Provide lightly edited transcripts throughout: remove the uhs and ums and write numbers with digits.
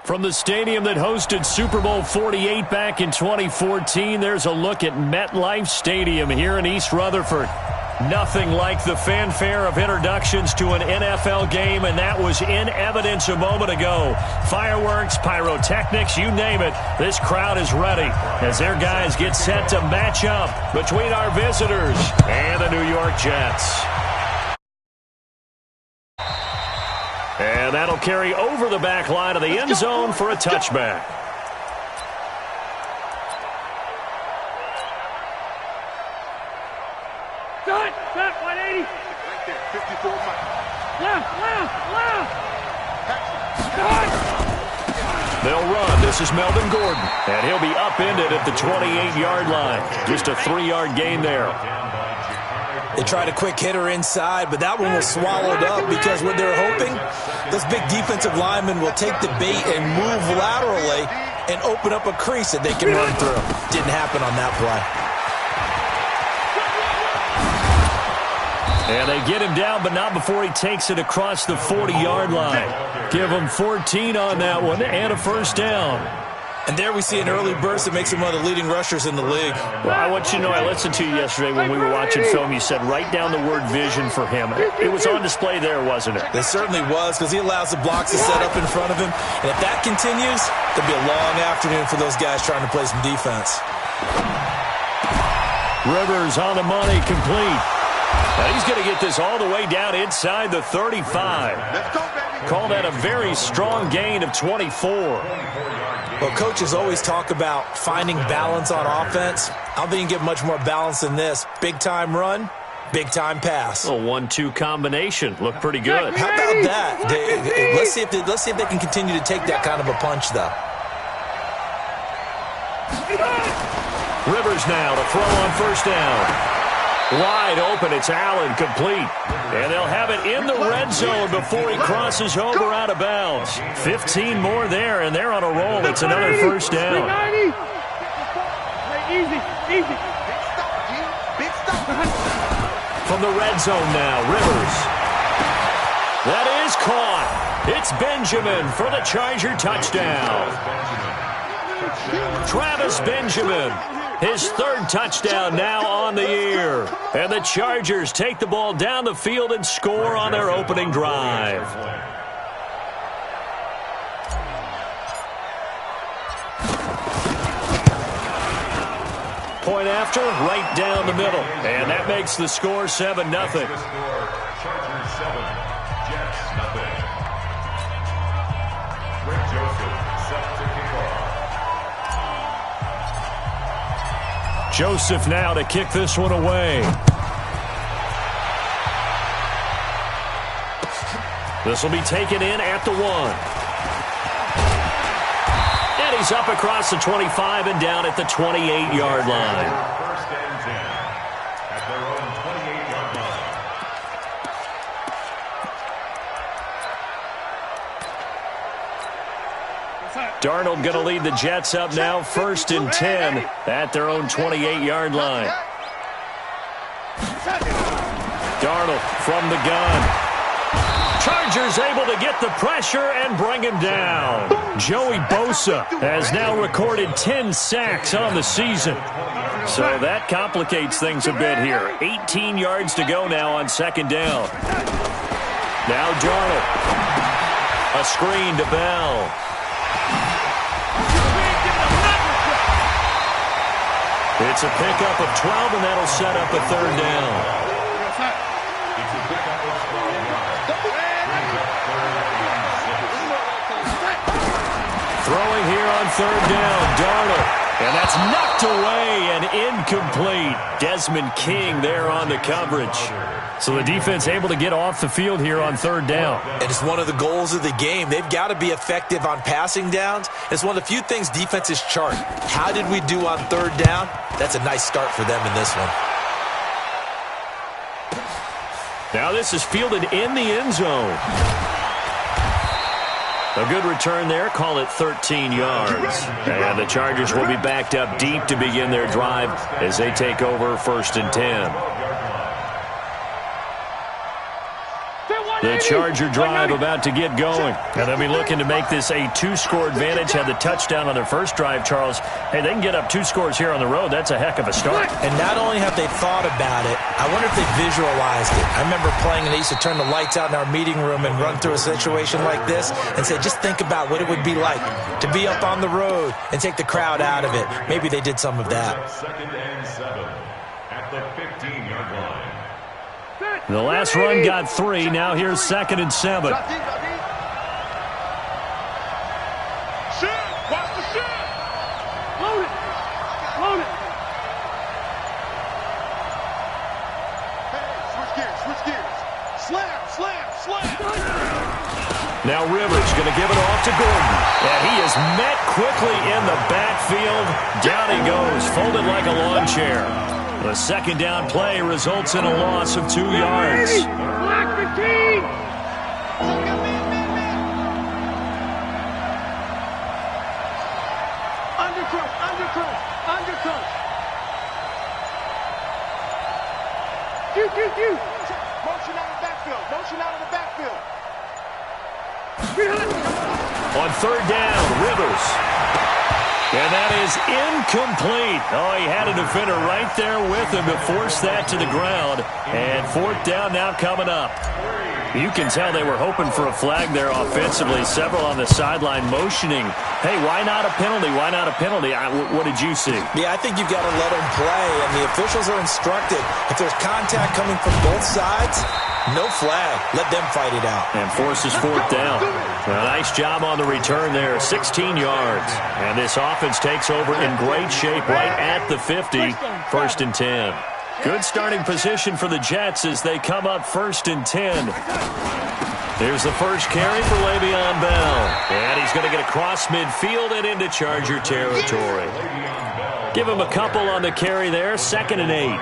From the stadium that hosted Super Bowl 48 back in 2014, there's a look at MetLife Stadium here in East Rutherford. Nothing like the fanfare of introductions to an NFL game, and that was in evidence a moment ago. Fireworks, pyrotechnics, you name it. This crowd is ready as their guys get set to match up between our visitors and the New York Jets. And that'll carry over the back line of the end zone for a touchback. Set, 180. Right there, 54 miles. Left. They'll run. This is Melvin Gordon, and he'll be upended at the 28-yard line. Just a 3-yard gain there. They tried a quick hitter inside, but that one was swallowed up because what they're hoping, those big defensive linemen will take the bait and move laterally and open up a crease that they can run through. Didn't happen on that play. And they get him down, but not before he takes it across the 40-yard line. Give him 14 on that one and a first down. And there we see an early burst that makes him one of the leading rushers in the league. Well, I want you to know, I listened to you yesterday when we were watching film. You said write down the word vision for him. It was on display there, wasn't it? It certainly was, because he allows the blocks to set up in front of him. And if that continues, there'll be a long afternoon for those guys trying to play some defense. Rivers on the money, complete. Now he's going to get this all the way down inside the 35. Call that a very strong gain of 24. Well, coaches always talk about finding balance on offense. I don't think you can get much more balance than this. Big-time run, big-time pass. A 1-2 combination. Looked pretty good. How about that? Let's see if they can continue to take that kind of a punch, though. Rivers now to throw on first down. Wide open, it's Allen, complete. And they'll have it in the red zone before he crosses over out of bounds. 15 more there, and they're on a roll. It's another first down. Easy. From the red zone now, Rivers. That is caught. It's Benjamin for the Charger touchdown. Travis Benjamin. His third touchdown now on the year. And the Chargers take the ball down the field and score on their opening drive. Point after, right down the middle. And that makes the score 7-0. Chargers 7, Jets nothing. Greg Joseph set to kick off. Joseph now to kick this one away. This will be taken in at the 1. And he's up across the 25 and down at the 28-yard line. First and 10 at their own 28-yard line. Darnold going to lead the Jets up now, 1st and 10 at their own 28-yard line. Darnold from the gun. Chargers able to get the pressure and bring him down. Joey Bosa has now recorded 10 sacks on the season. So that complicates things a bit here. 18 yards to go now on 2nd down. Now Darnold. A screen to Bell. It's a pickup of 12, and that'll set up a 3rd down. Throwing here on 3rd down, Darnold. And that's knocked away and incomplete. Desmond King there on the coverage. So the defense able to get off the field here on 3rd down. And it's one of the goals of the game. They've got to be effective on passing downs. It's one of the few things defenses chart. How did we do on 3rd down? That's a nice start for them in this one. Now this is fielded in the end zone. A good return there. Call it 13 yards. And the Chargers will be backed up deep to begin their drive as they take over 1st and 10. The Charger drive about to get going. And they'll be looking to make this a 2-score advantage. Had the touchdown on their first drive, Charles. Hey, they can get up 2 scores here on the road. That's a heck of a start. And not only have they thought about it, I wonder if they visualized it. I remember playing and they used to turn the lights out in our meeting room and run through a situation like this and say, just think about what it would be like to be up on the road and take the crowd out of it. Maybe they did some of that. 2nd and 7 at the 15-yard line. The last run got 3. Now here's 2nd and 7. Shoot! Watch the shoot! Load it! Load it! Hey, switch gears. Slam! Now Rivers going to give it off to Gordon. And he is met quickly in the backfield. Down he goes, folded like a lawn chair. The 2nd down play results in a loss of 2 yards. Black 15! Undercut! Shoot! Motion out of the backfield. On 3rd down, Rivers. And that is incomplete. Oh, he had a defender right there with him to force that to the ground. And 4th down now coming up. You can tell they were hoping for a flag there offensively. Several on the sideline motioning. Hey, why not a penalty? Why not a penalty? What did you see? Yeah, I think you've got to let them play. And the officials are instructed, if there's contact coming from both sides, no flag. Let them fight it out. And forces 4th down. A nice job on the return there. 16 yards. And this offense takes over in great shape right at the 50. 1st and 10. Good starting position for the Jets as they come up 1st and 10. Here's the first carry for Le'Veon Bell. And he's going to get across midfield and into Charger territory. Give him a couple on the carry there. 2nd and 8.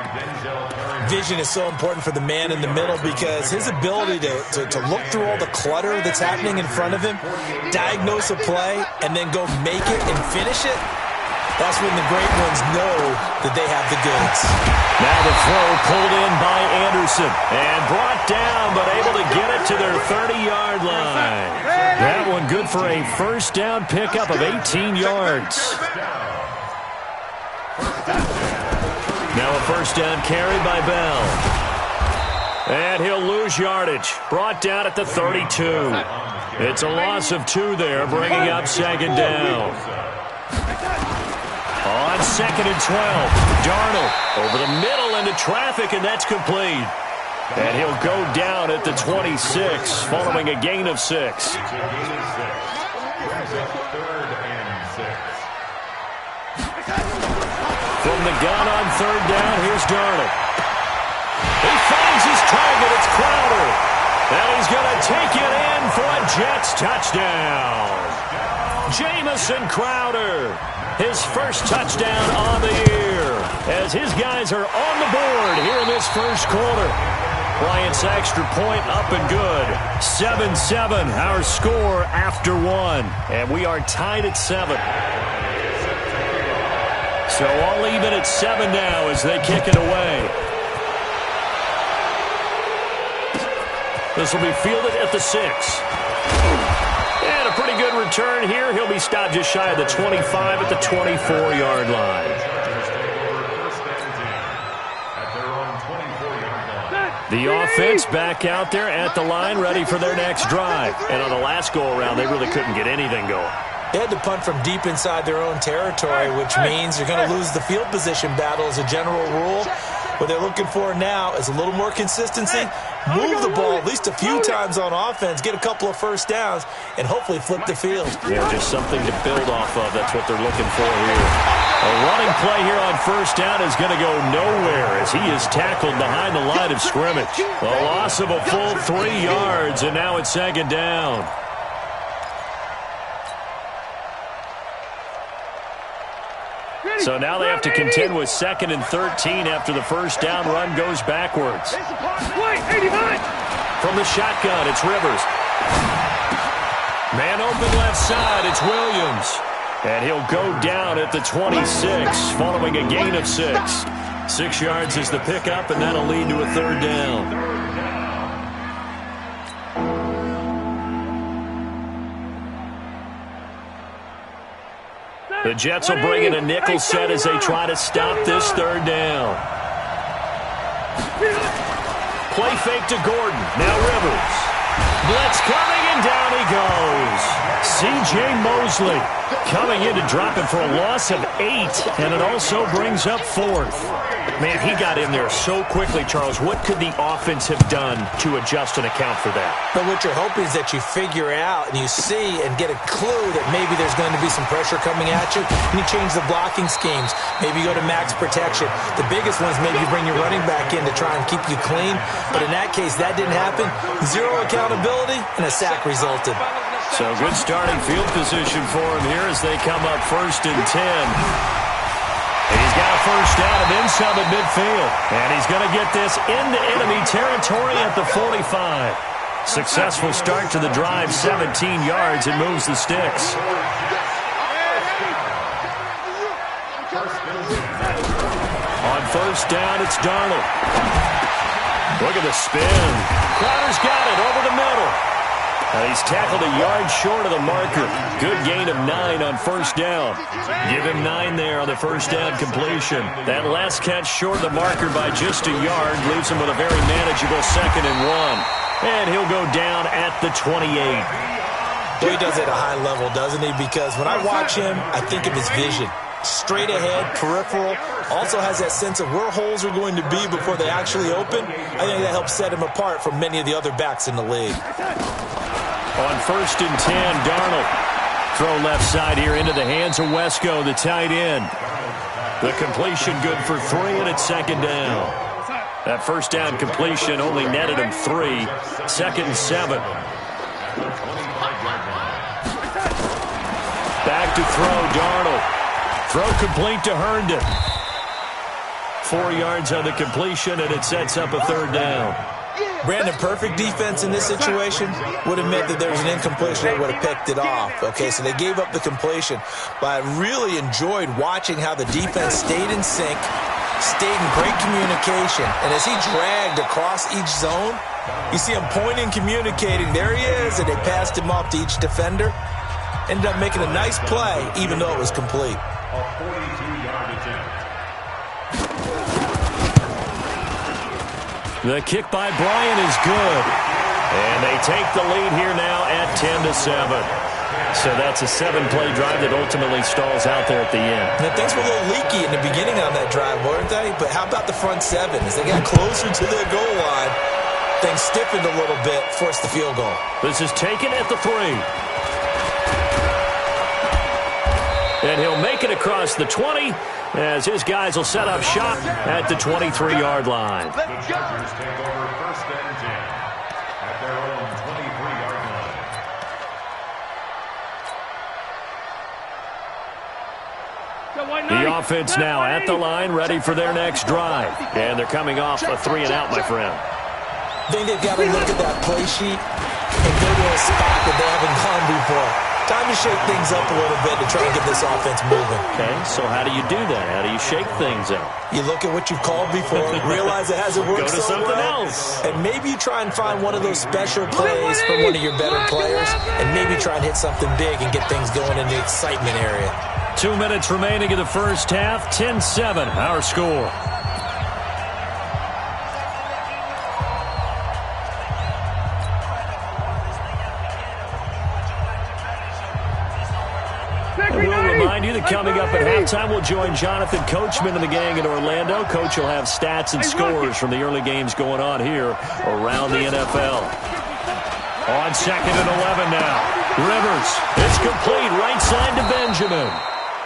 Vision is so important for the man in the middle because his ability to look through all the clutter that's happening in front of him, diagnose a play, and then go make it and finish it, that's when the great ones know that they have the goods. Now the throw pulled in by Anderson and brought down, but able to get it to their 30-yard line. That one good for a 1st down pickup of 18 yards. Now a 1st down carry by Bell. And he'll lose yardage. Brought down at the 32. It's a loss of 2 there, bringing up 2nd down. On 2nd and 12, Darnold over the middle into traffic, and that's complete. And he'll go down at the 26, following a gain of 6. It's a gain of 6. 3rd and 6. From the gun on 3rd down, here's Darnold. He finds his target. It's Crowder. And he's going to take it in for a Jets touchdown. Jamison Crowder, his first touchdown on the year, as his guys are on the board here in this first quarter. Bryant's extra point up and good. 7-7, our score after 1. And we are tied at 7. So all even at 7 now as they kick it away. This will be fielded at the 6. And a pretty good return here. He'll be stopped just shy of the 25 at the 24-yard line. The offense back out there at the line, ready for their next drive. And on the last go-around, they really couldn't get anything going. They had to punt from deep inside their own territory, which means you're going to lose the field position battle as a general rule. What they're looking for now is a little more consistency, move the ball at least a few times on offense, get a couple of first downs, and hopefully flip the field. Yeah, just something to build off of. That's what they're looking for here. A running play here on first down is going to go nowhere as he is tackled behind the line of scrimmage. A loss of a full 3 yards, and now it's 2nd down. So now they have to contend with 2nd and 13 after the first down run goes backwards. From the shotgun, it's Rivers. Man open left side, it's Williams. And he'll go down at the 26, following a gain of 6. 6 yards is the pickup, and that'll lead to a 3rd down. The Jets will bring in a nickel set as they try to stop this third down. Play fake to Gordon. Now Rivers. Blitz coming, and down he goes. C.J. Mosley coming in to drop him for a loss of 8, and it also brings up 4th. Man, he got in there so quickly, Charles. What could the offense have done to adjust and account for that? But what you're hoping is that you figure out and you see and get a clue that maybe there's going to be some pressure coming at you, and you change the blocking schemes. Maybe you go to max protection. The biggest one is maybe you bring your running back in to try and keep you clean. But in that case, that didn't happen. 0 accountability, and a sack resulted. So good starting field position for him here as they come up 1st and 10. And he's got a first down and then some at midfield. And he's going to get this into enemy territory at the 45. Successful start to the drive, 17 yards, and moves the sticks. On first down, it's Darnold. Look at the spin. Crowder's got it over the middle. And he's tackled a yard short of the marker. Good gain of 9 on first down. Give him 9 there on the first down completion. That last catch short of the marker by just a yard leaves him with a very manageable 2nd and 1. And he'll go down at the 28. Well, he does it at a high level, doesn't he? Because when I watch him, I think of his vision. Straight ahead, peripheral. Also has that sense of where holes are going to be before they actually open. I think that helps set him apart from many of the other backs in the league. On 1st and 10, Darnold. Throw left side here into the hands of Wesco, the tight end. The completion good for 3, and it's 2nd down. That first down completion only netted him 3. 2nd and 7. Back to throw, Darnold. Throw complete to Herndon. 4 yards on the completion, and it sets up a 3rd down. Brandon, perfect defense in this situation would have meant that there was an incompletion. They would have picked it off. Okay, so they gave up the completion. But I really enjoyed watching how the defense stayed in sync, stayed in great communication. And as he dragged across each zone, you see him pointing, communicating. There he is, and they passed him off to each defender. Ended up making a nice play, even though it was complete. A 42-yard attempt. The kick by Bryant is good. And they take the lead here now at 10-7. So that's a 7-play drive that ultimately stalls out there at the end. Now, things were a little leaky in the beginning on that drive, weren't they? But how about the front 7? As they got closer to the goal line, things stiffened a little bit, forced the field goal. This is taken at the 3. And he'll make it across the 20 as his guys will set up shop at the 23-yard line. The Chargers take over 1st and 10 at their own 23-yard line. The offense now at the line, ready for their next drive. And they're coming off a 3-and-out, my friend. I think they've got to look at that play sheet and go to a spot that they haven't gone before. Time to shake things up a little bit to try and get this offense moving. Okay, so how do you do that? How do you shake things up? You look at what you've called before, realize it hasn't worked Go to so something well, else. and maybe you try and find one of those special plays from one of your better players, and maybe try and hit something big and get things going in the excitement area. 2 minutes remaining in the first half, 10-7, our score. You that coming up at halftime, we'll join Jonathan Coachman and the gang in Orlando. Coach will have stats and scores from the early games going on here around the NFL. On 2nd and 11 now. Rivers, it's complete, right side to Benjamin.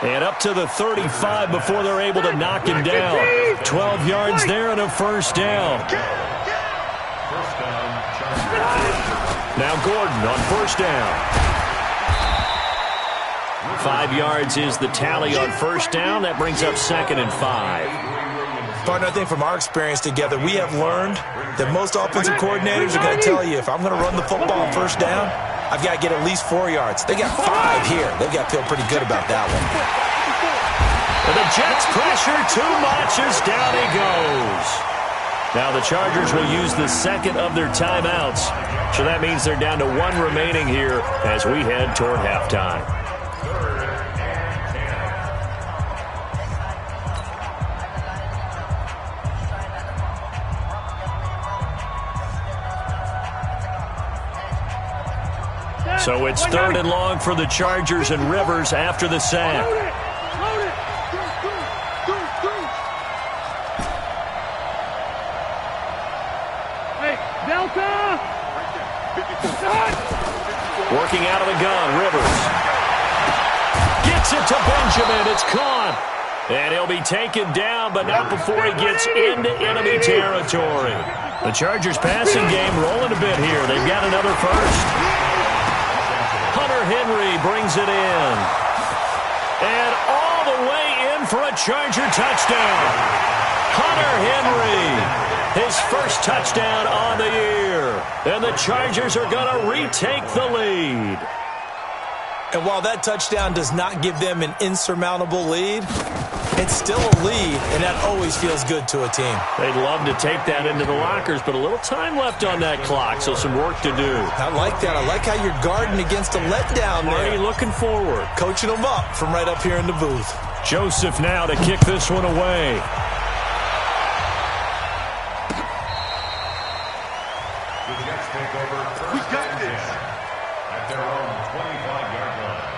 And up to the 35 before they're able to knock him down. 12 yards there and a first down. Now Gordon on first down. 5 yards is the tally on first down. That brings up 2nd and 5. Partner, I think from our experience together, we have learned that most offensive coordinators are going to tell you, if I'm going to run the football on first down, I've got to get at least 4 yards. They got 5 here. They've got to feel pretty good about that one. And the Jets pressure too much as down he goes. Now the Chargers will use the second of their timeouts. So that means they're down to 1 remaining here as we head toward halftime. So it's 3rd and long for the Chargers and Rivers after the sack. Load it. Hey, Delta. Working out of the gun, Rivers. Gets it to Benjamin. It's caught. And he'll be taken down, but not before he gets into enemy territory. The Chargers passing game rolling a bit here. They've got another first. Hunter Henry brings it in. And all the way in for a Charger touchdown. Hunter Henry, his first touchdown on the year. And the Chargers are going to retake the lead. And while that touchdown does not give them an insurmountable lead, it's still a lead, and that always feels good to a team. They'd love to take that into the lockers, but a little time left on that clock, so some work to do. I like that. I like how you're guarding against a letdown there. Marty looking forward. Coaching them up from right up here in the booth. Joseph now to kick this one away. The Jets take over first and 10 at their own 25-yard line.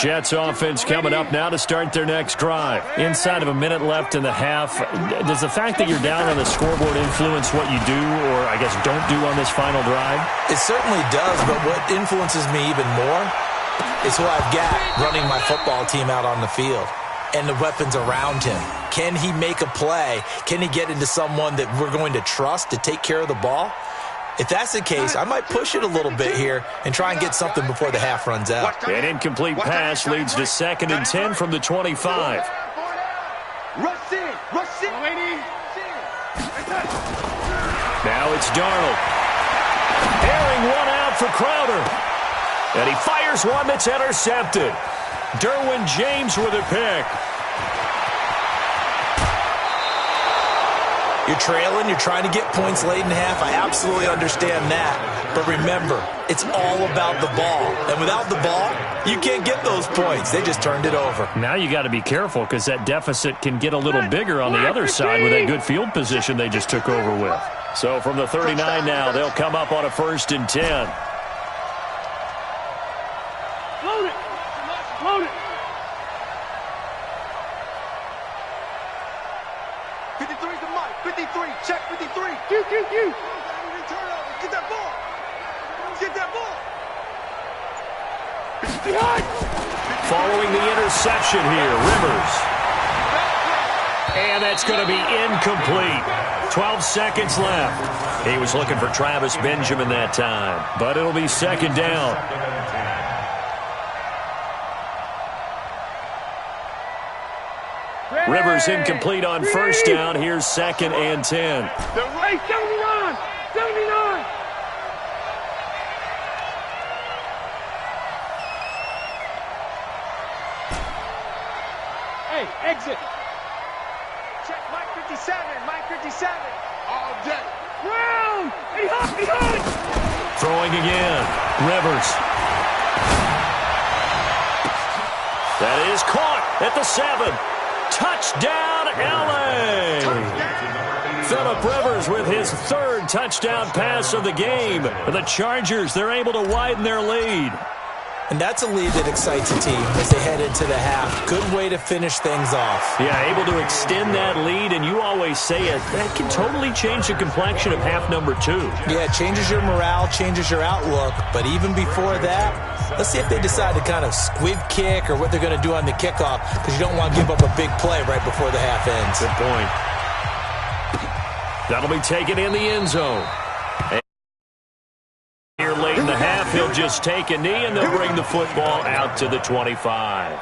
Jets offense coming up now to start their next drive. Inside of a minute left in the half. Does the fact that you're down on the scoreboard influence what you do, or I guess don't do on this final drive? It certainly does, but what influences me even more is who I've got running my football team out on the field and the weapons around him. Can he make a play? Can he get into someone that we're going to trust to take care of the ball? If that's the case, I might push it a little bit here and try and get something before the half runs out. An incomplete pass leads to 2nd and 10 from the 25. Rush in. Now it's Darnold. Airing one out for Crowder. And he fires one that's intercepted. Derwin James with a pick. You're trailing, you're trying to get points late in the half. I absolutely understand that. But remember, it's all about the ball. And without the ball, you can't get those points. They just turned it over. Now you got to be careful because that deficit can get a little bigger on the other side with that good field position they just took over with. So from the 39 now, they'll come up on a 1st and 10. Load it. 53 to Mike. 53. Check 53. Q. Get that ball. Behind. Following the interception here, Rivers. And that's going to be incomplete. 12 seconds left. He was looking for Travis Benjamin that time, but it'll be 2nd down. Rivers incomplete on 1st down. Here's 2nd and 10. Hey, 79. Hey, exit. Check Mike 57. All day. Round. He hung. Throwing again. Rivers. That is caught at the 7. Touchdown, L.A. Phillip Rivers with his 3rd touchdown pass of the game. The Chargers, they're able to widen their lead. And that's a lead that excites a team as they head into the half. Good way to finish things off. Yeah, able to extend that lead, and you always say it, that can totally change the complexion of half number 2. Yeah, it changes your morale, changes your outlook. But even before that, let's see if they decide to kind of squib kick or what they're going to do on the kickoff, because you don't want to give up a big play right before the half ends. Good point. That'll be taken in the end zone. Here late in the half, he'll just take a knee, and they'll bring the football out to the 25.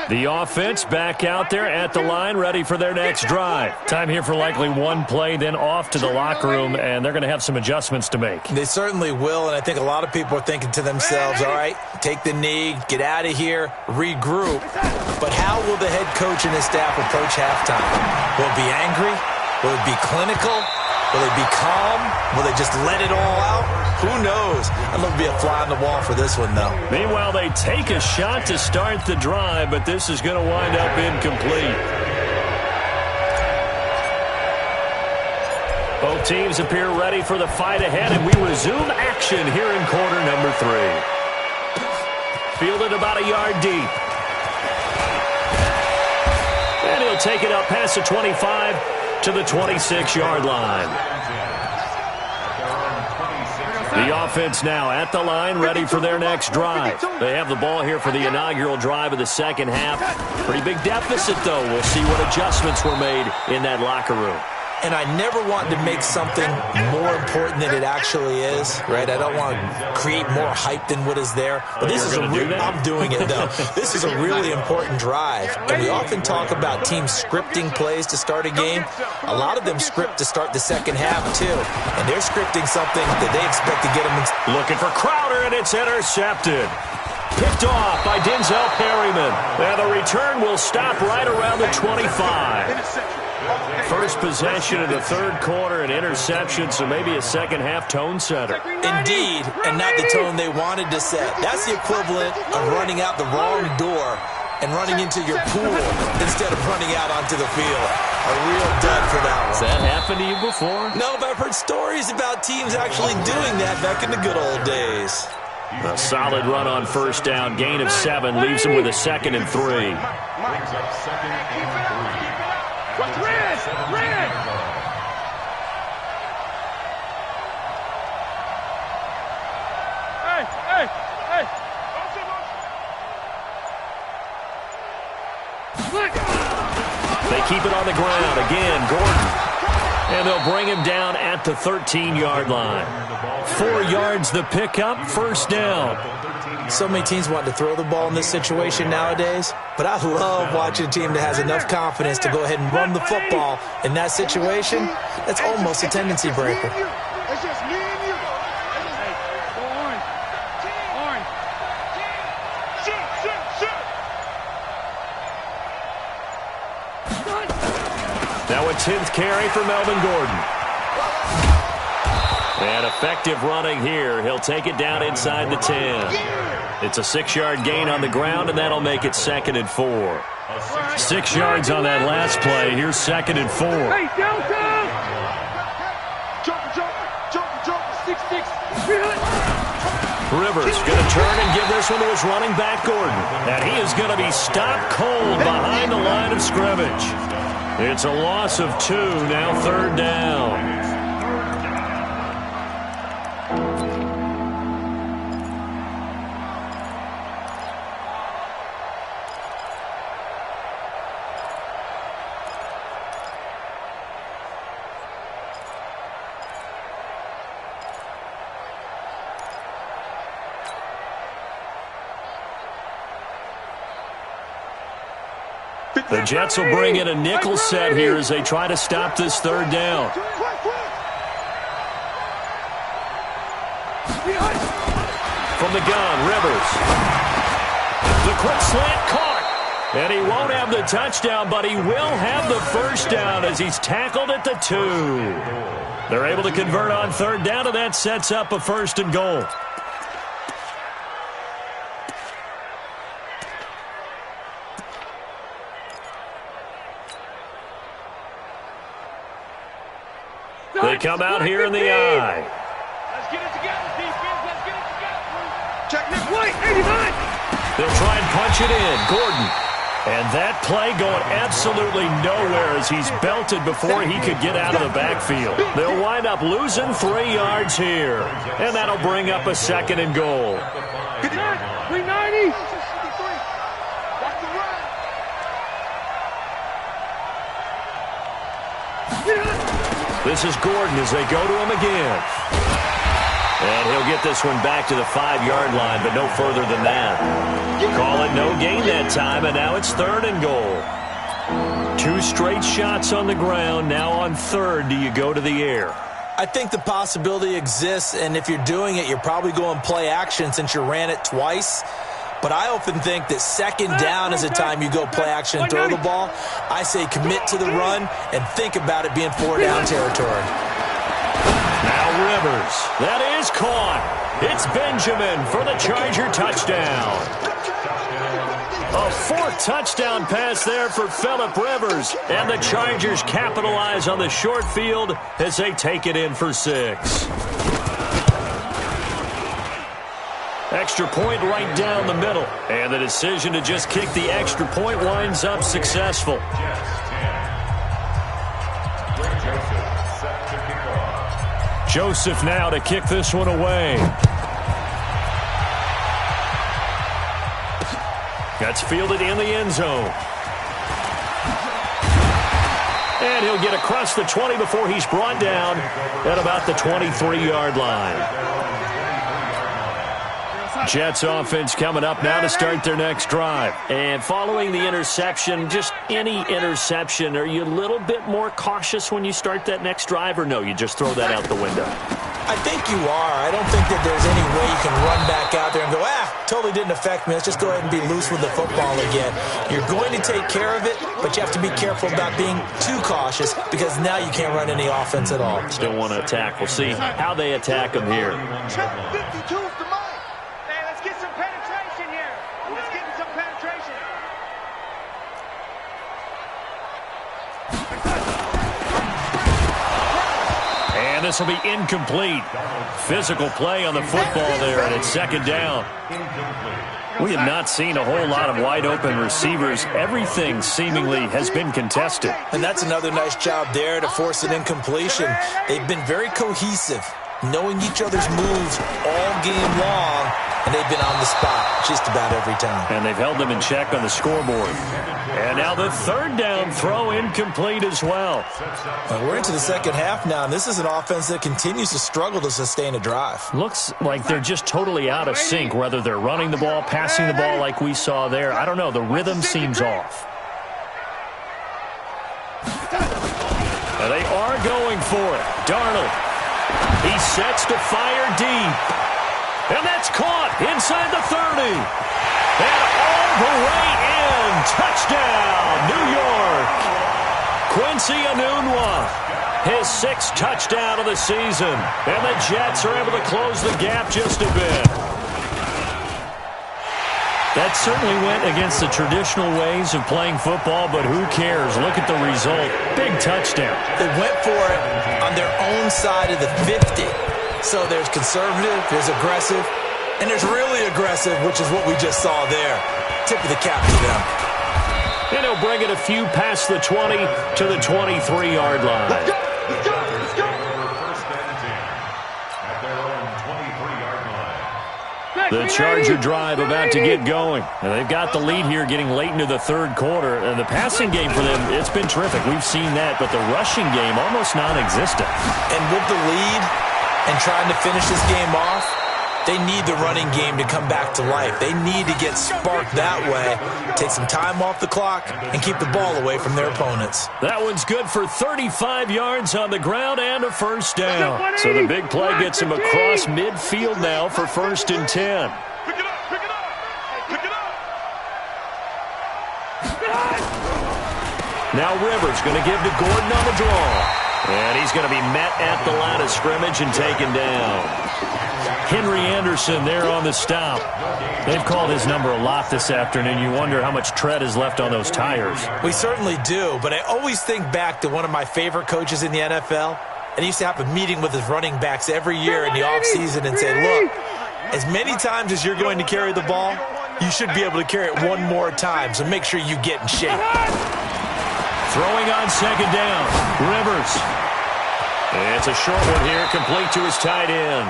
The offense back out there at the line, ready for their next drive. Time here for likely one play, then off to the locker room, and they're going to have some adjustments to make. They certainly will, and I think a lot of people are thinking to themselves, all right, take the knee, get out of here, regroup. But how will the head coach and his staff approach halftime? Will it be angry? Will it be clinical? Will they be calm? Will they just let it all out? Who knows? I'd love to be a fly on the wall for this one, though. Meanwhile, they take a shot to start the drive, but this is going to wind up incomplete. Both teams appear ready for the fight ahead, and we resume action here in quarter number 3. Fielded about a yard deep. And he'll take it up past the 25 to the 26-yard line. The offense now at the line, ready for their next drive. They have the ball here for the inaugural drive of the second half. Pretty big deficit, though. We'll see what adjustments were made in that locker room. And I never want to make something more important than it actually is, right? I don't want to create more hype than what is there. But this is I'm doing it, though. This is a really important drive. And we often talk about teams scripting plays to start a game. A lot of them script to start the second half, too. And they're scripting something that they expect to get them in. Looking for Crowder, and it's intercepted. Picked off by Denzel Perryman. And the return will stop right around the 25. First possession of the third quarter, an interception, so maybe a second-half tone setter. Indeed, and not the tone they wanted to set. That's the equivalent of running out the wrong door and running into your pool instead of running out onto the field. A real dud for that one. Has that happened to you before? No, but I've heard stories about teams actually doing that back in the good old days. A solid run on first down, gain of 7, leaves him with a 2nd and 3. Brings up 2nd and 3. Watch red! Red! Hey! Hey! Hey! They keep it on the ground. Again, Gordon. And they'll bring him down at the 13-yard line. 4 yards the pickup, first down. So many teams want to throw the ball in this situation nowadays, but I love watching a team that has enough confidence to go ahead and run the football in that situation. That's almost a tendency breaker. It's just me and you. Hey, orange. Orange. Shoot. Now a 10th carry for Melvin Gordon. And effective running here. He'll take it down inside the 10. It's a 6-yard gain on the ground, and that'll make it 2nd and 4. 6 yards on that last play. Here's 2nd and 4. Hey, downtown! Jump, 6-6. Rivers going to turn and give this one to his running back, Gordon. And he is going to be stopped cold behind the line of scrimmage. It's a loss of 2, now 3rd down. The Jets will bring in a nickel set here as they try to stop this 3rd down. From the gun, Rivers. The quick slant caught. And he won't have the touchdown, but he will have the first down as he's tackled at the 2. They're able to convert on 3rd down, and that sets up a 1st and goal. They come out here in the eye. Let's get it together, defense. Let's get it together. Check Nick White, 89. They'll try and punch it in. Gordon. And that play going absolutely nowhere as he's belted before he could get out of the backfield. They'll wind up losing 3 yards here. And that'll bring up a 2nd and goal. 390. Watch the run. This is Gordon as they go to him again. And he'll get this one back to the 5-yard line, but no further than that. Call it no gain that time, and now it's 3rd and goal. 2 straight shots on the ground. Now on 3rd, do you go to the air? I think the possibility exists, and if you're doing it, you're probably going play action since you ran it twice. But I often think that 2nd down is the time you go play action and throw the ball. I say commit to the run and think about it being 4 down territory. Rivers. That is caught. It's Benjamin for the Charger touchdown. A fourth touchdown pass there for Phillip Rivers. And the Chargers capitalize on the short field as they take it in for 6. Extra point right down the middle. And the decision to just kick the extra point winds up successful. Joseph now to kick this one away. That's fielded in the end zone. And he'll get across the 20 before he's brought down at about the 23-yard line. Jets offense coming up now to start their next drive. And following the interception, just any interception, are you a little bit more cautious when you start that next drive, or no, you just throw that out the window? I think you are. I don't think that there's any way you can run back out there and go, totally didn't affect me. Let's just go ahead and be loose with the football again. You're going to take care of it, but you have to be careful about being too cautious because now you can't run any offense at all. Still want to attack. We'll see how they attack them here. Check 52 is the mic. Hey, let's get some penetration here. Let's get some penetration. And this will be incomplete. Physical play on the football there, and it's second down. We have not seen a whole lot of wide-open receivers. Everything seemingly has been contested. And that's another nice job there to force an incompletion. They've been very cohesive, knowing each other's moves all game long, and they've been on the spot just about every time. And they've held them in check on the scoreboard. And now the third down throw incomplete as well. We're into the second half now, and this is an offense that continues to struggle to sustain a drive. Looks like they're just totally out of sync, whether they're running the ball, passing the ball like we saw there. I don't know. The rhythm seems off. And they are going for it. Darnold. He sets to fire deep. And that's caught inside the 30. And all the way in. Touchdown, New York. Quincy Enunwa, his 6th touchdown of the season. And the Jets are able to close the gap just a bit. That certainly went against the traditional ways of playing football, but who cares? Look at the result. Big touchdown. They went for it on their own side of the 50. So there's conservative, there's aggressive, and there's really aggressive, which is what we just saw there. Tip of the cap to them. And he'll bring it a few past the 20 to the 23-yard line. Let's go, let's go, let's go. The Charger drive about to get going. And they've got the lead here getting late into the third quarter. And the passing game for them, it's been terrific. We've seen that, but the rushing game almost non-existent. And with the lead and trying to finish this game off, they need the running game to come back to life. They need to get sparked that way, take some time off the clock, and keep the ball away from their opponents. That one's good for 35 yards on the ground and a first down. So the big play gets him across midfield now for 1st and 10. Pick it up, pick it up, pick it up. Now Rivers going to give to Gordon on the draw. And he's going to be met at the line of scrimmage and taken down. Henry Anderson there on the stop. They've called his number a lot this afternoon. You wonder how much tread is left on those tires. We certainly do, but I always think back to one of my favorite coaches in the NFL, and he used to have a meeting with his running backs every year in the offseason and say, look, as many times as you're going to carry the ball, you should be able to carry it one more time, so make sure you get in shape. Throwing on second down, Rivers. It's a short one here, complete to his tight end.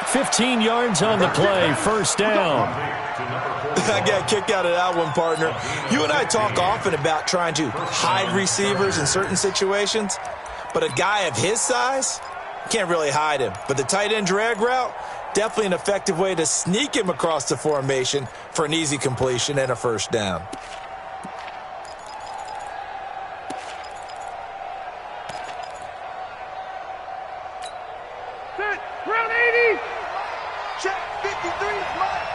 15 yards on the play, first down. I got a kick out of that one, partner. You and I talk often about trying to hide receivers in certain situations, but a guy of his size can't really hide him. But the tight end drag route, definitely an effective way to sneak him across the formation for an easy completion and a first down. Round 80. Check 53's mine.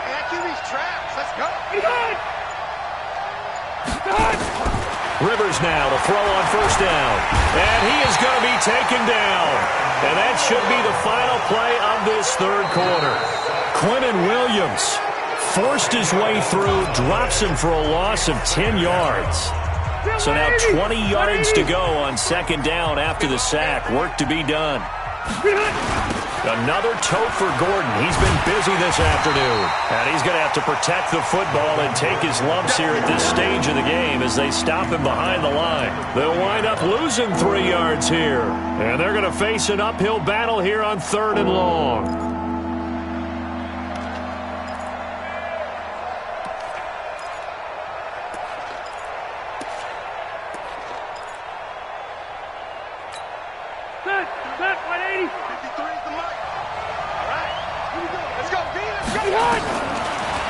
And QB's traps. Let's go. He's on. Rivers now to throw on first down. And he is going to be taken down. And that should be the final play of this third quarter. Quentin Williams forced his way through, drops him for a loss of 10 yards. So now 20 yards to go on second down after the sack. Work to be done. Another tote for Gordon. He's been busy this afternoon. And he's going to have to protect the football and take his lumps here at this stage of the game as they stop him behind the line. They'll wind up losing 3 yards here. And they're going to face an uphill battle here on third and long.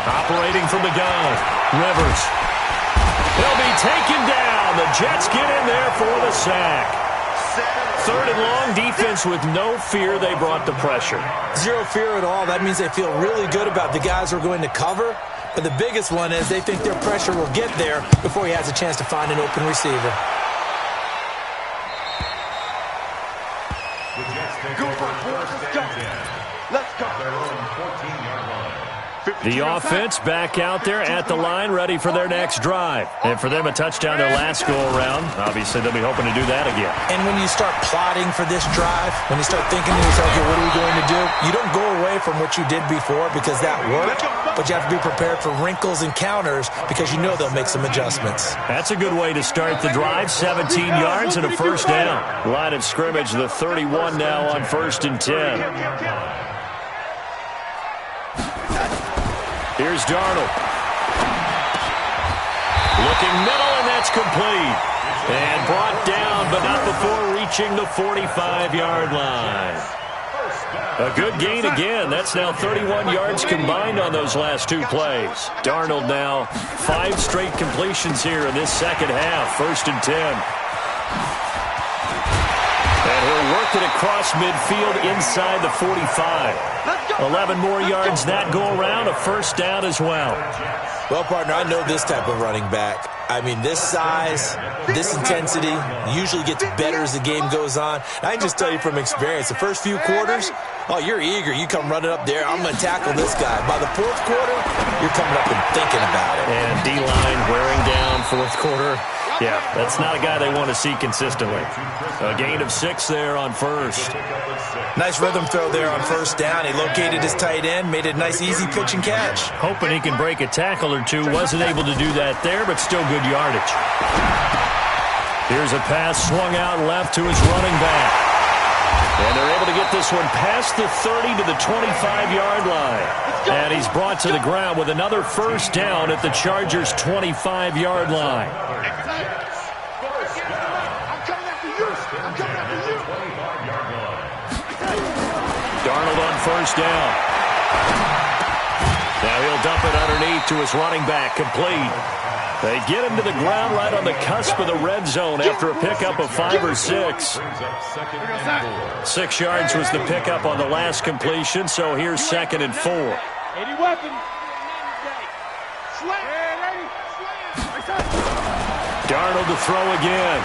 Operating from the gun, Rivers. He'll be taken down. The Jets get in there for the sack. Third and long, defense with no fear. They brought the pressure. Zero fear at all. That means they feel really good about the guys who are going to cover. But the biggest one is they think their pressure will get there before he has a chance to find an open receiver. Go for it, boys. Let's go. Let's go. The offense back out there at the line, ready for their next drive. And for them, a touchdown their last go-around. Obviously, they'll be hoping to do that again. And when you start plotting for this drive, when you start thinking to yourself, okay, what are we going to do? You don't go away from what you did before because that worked, but you have to be prepared for wrinkles and counters because you know they'll make some adjustments. That's a good way to start the drive. 17 yards and a first down. Line of scrimmage, the 31 now on 1st and 10. Here's Darnold. Looking middle, and that's complete. And brought down, but not before reaching the 45-yard line. A good gain again. That's now 31 yards combined on those last 2 plays. Darnold now 5 straight completions here in this second half. 1st and 10. And he'll work it across midfield inside the 45. 11 more yards that go around, a first down as well. Well, partner, I know this type of running back. I mean, this size, this intensity usually gets better as the game goes on. And I can just tell you from experience, the first few quarters, oh, you're eager. You come running up there, I'm going to tackle this guy. By the 4th quarter, you're coming up and thinking about it. And D-line wearing down 4th quarter. Yeah, that's not a guy they want to see consistently. A gain of 6 there on first. Nice rhythm throw there on first down. He located his tight end, made it a nice, easy pitch and catch. Hoping he can break a tackle or two. Wasn't able to do that there, but still good yardage. Here's a pass swung out left to his running back. And they're able to get this one past the 30 to the 25-yard line. And he's brought to the ground with another first down at the Chargers' 25-yard line. Darnold on first down. Now he'll dump it underneath to his running back, complete. They get him to the ground right on the cusp of the red zone after a pickup of 5 or 6. 6 yards was the pickup on the last completion, so here's 2nd and 4. 80 weapons. Darnold to throw again.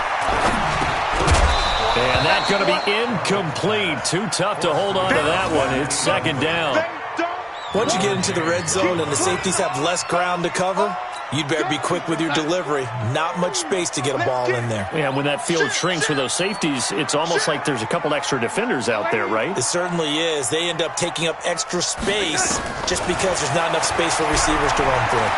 And that's going to be incomplete. Too tough to hold on to that one. It's 2nd down. Once you get into the red zone and the safeties have less ground to cover, you'd better be quick with your delivery. Not much space to get a ball in there. Yeah, when that field shrinks with those safeties, it's almost like there's a couple extra defenders out there, right? It certainly is. They end up taking up extra space just because there's not enough space for receivers to run through.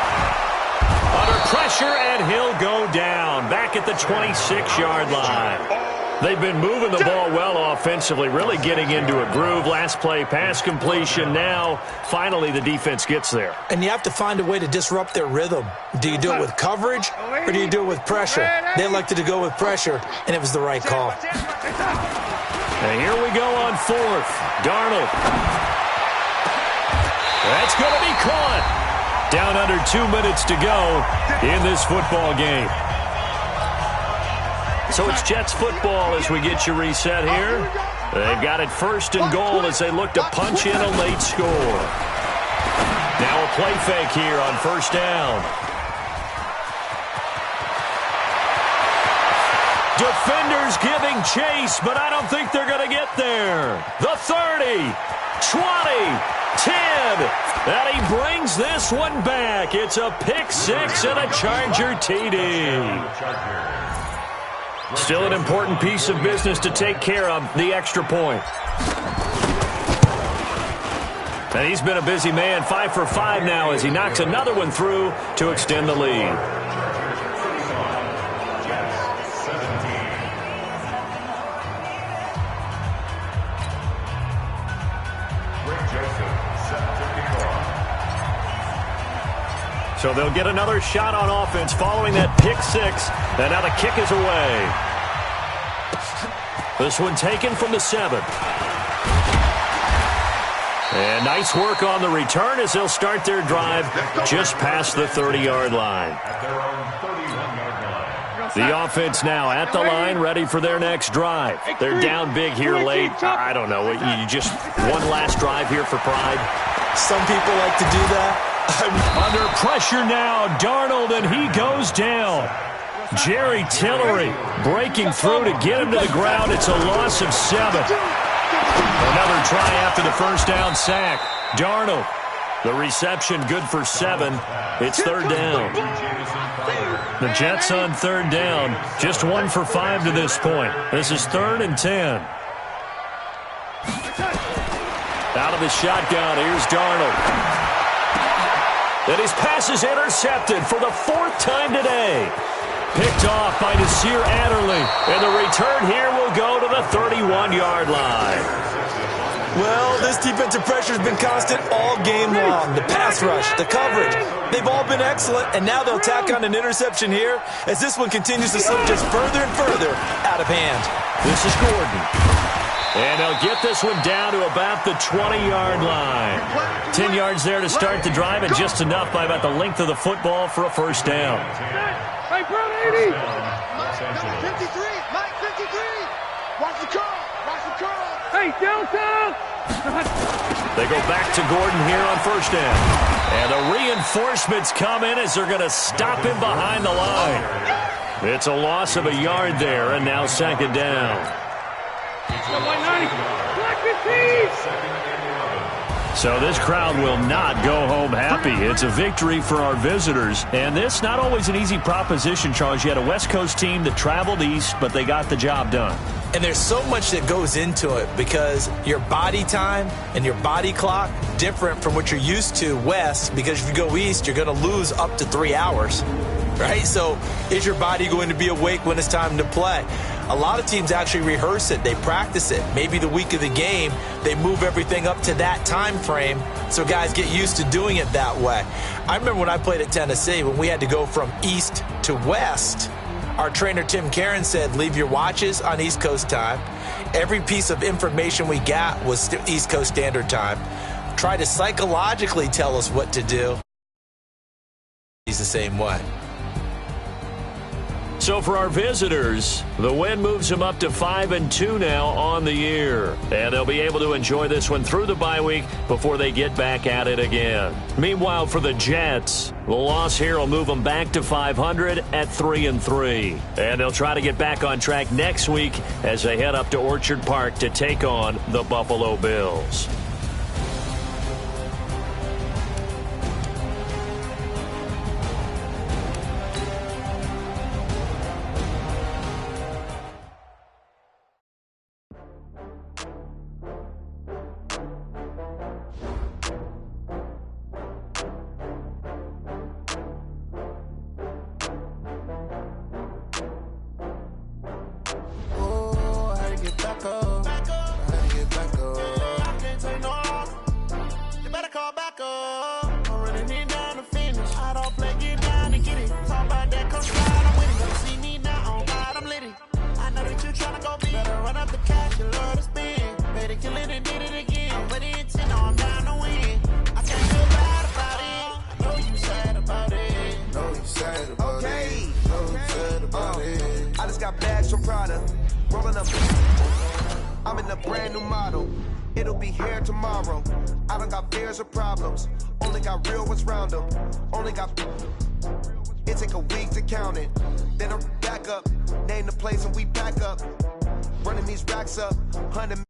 Under pressure, and he'll go down. Back at the 26-yard line. They've been moving the ball well offensively, really getting into a groove. Last play, pass completion. Now, finally, the defense gets there. And you have to find a way to disrupt their rhythm. Do you do it with coverage, or do you do it with pressure? They elected to go with pressure, and it was the right call. And here we go on 4th. Darnold. That's going to be caught. Down under 2 minutes to go in this football game. So it's Jets football as we get you reset here. They've got it 1st and goal as they look to punch in a late score. Now a play fake here on 1st down. Defenders giving chase, but I don't think they're going to get there. The 30, 20, 10, and he brings this one back. It's a pick six and a Charger TD. Still an important piece of business to take care of, the extra point. And he's been a busy man, 5 for 5 now as he knocks another one through to extend the lead. So they'll get another shot on offense following that pick six, and now the kick is away. This one taken from the 7. And nice work on the return as they'll start their drive just past the 30-yard line. The offense now at the line, ready for their next drive. They're down big here late. I don't know. You just one last drive here for pride. Some people like to do that. Under pressure now, Darnold, and he goes down. Jerry Tillery breaking through to get him to the ground. It's a loss of 7. Another try after the first down sack. Darnold, the reception good for 7. It's third down. The Jets on third down, just 1 for 5 to this point. This is 3rd and 10. Out of the shotgun, here's Darnold. And his pass is intercepted for the 4th time today. Picked off by Nasir Adderley. And the return here will go to the 31-yard line. Well, this defensive pressure has been constant all game long. The pass rush, the coverage, they've all been excellent. And now they'll tack on an interception here as this one continues to slip just further and further out of hand. This is Gordon. And they'll get this one down to about the 20-yard line. 10 yards there to start the drive, and just enough by about the length of the football for a first down. Hey, bro, 80. Number 53, Mike 53. Watch the call. Watch the call. Hey, Delta. They go back to Gordon here on first down. And the reinforcements come in as they're going to stop him behind the line. It's a loss of a yard there, and now second down. So this crowd will not go home happy. It's a victory for our visitors. And this not always an easy proposition, Charles. You had a West Coast team that traveled east, but they got the job done. And there's so much that goes into it because your body time and your body clock different from what you're used to west, because if you go east, you're going to lose up to 3 hours, right? So is your body going to be awake when it's time to play? A lot of teams actually rehearse it. They practice it. Maybe the week of the game, they move everything up to that time frame so guys get used to doing it that way. I remember when I played at Tennessee, when we had to go from east to west, our trainer Tim Karen said, leave your watches on East Coast time. Every piece of information we got was East Coast Standard Time. Try to psychologically tell us what to do. He's the same way. So for our visitors, the win moves them up to 5-2 now on the year. And they'll be able to enjoy this one through the bye week before they get back at it again. Meanwhile, for the Jets, the loss here will move them back to 500 at 3-3. And they'll try to get back on track next week as they head up to Orchard Park to take on the Buffalo Bills. I'm in a brand new model. It'll be here tomorrow. I don't got fears or problems. Only got real ones round them. Only got It take a week to count it. Then I back up, name the place and we back up. Running these racks up, 100